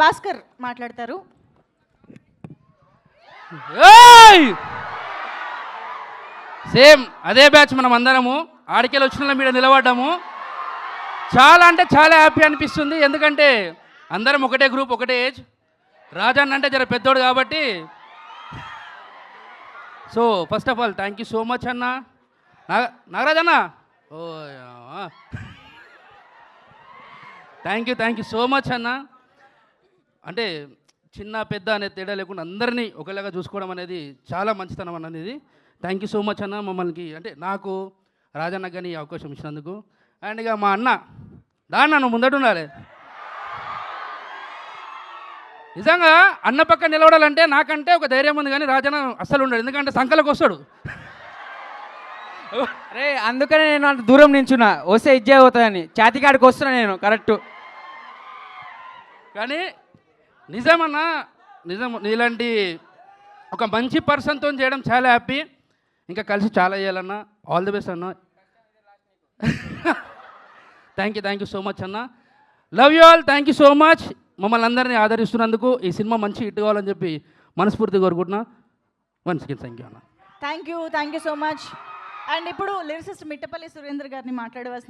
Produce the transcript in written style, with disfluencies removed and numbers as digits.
భాస్కర్ మాట్లాడతారు. సేమ్ అదే బ్యాచ్ మనం అందరము ఆడికెళ్ళి వచ్చిన మీద నిలబడ్డాము. చాలా అంటే చాలా హ్యాపీ అనిపిస్తుంది, ఎందుకంటే అందరం ఒకటే గ్రూప్, ఒకటే ఏజ్. రాజన్న అంటే జర పెద్దోడు కాబట్టి. So first of all thank you so much అన్న. నాగరాజ్ అన్న, ఓ థ్యాంక్ యూ సో మచ్ అన్న. అంటే చిన్న పెద్ద అనే తేడా లేకుండా అందరినీ ఒకలాగా చూసుకోవడం అనేది చాలా మంచితనం అన్నది. థ్యాంక్ యూ సో మచ్ అన్న, మమ్మల్ని అంటే నాకు రాజన్న కానీ ఈ అవకాశం ఇచ్చినందుకు. అండ్ ఇక మా అన్న దాన్ని నన్ను ముందట ఉండాలి. నిజంగా అన్న పక్క నిలబడాలంటే నాకంటే ఒక ధైర్యం ఉంది, కానీ రాజన్న అస్సలు ఉండడు, ఎందుకంటే సంకలకు వస్తాడు. అరే అందుకనే నేను అంత దూరం నించున్నా, వస్తే ఇజ్జే అవుతుందని. ఛాతికాడికి వస్తున్నా నేను కరెక్ట్. కానీ నిజమన్నా, నిజం ఇలాంటి ఒక మంచి పర్సన్తో చేయడం చాలా హ్యాపీ. ఇంకా కలిసి చాలా చేయాలన్నా. ఆల్ ది బెస్ట్ అన్న. థ్యాంక్ యూ సో మచ్ అన్న. Love you all. Thank you so much మమ్మల్ని అందరినీ ఆదరిస్తున్నందుకు. ఈ సినిమా మంచి హిట్ కావాలని చెప్పి మనస్ఫూర్తిగా కోరుకుంటున్నా. వన్స్ అగైన్ థ్యాంక్ యూ అన్న. Thank you so much. And ఇప్పుడు లిరిసిస్ట్ మిట్టపల్లి సురేంద్ర గారిని మాట్లాడవలసిన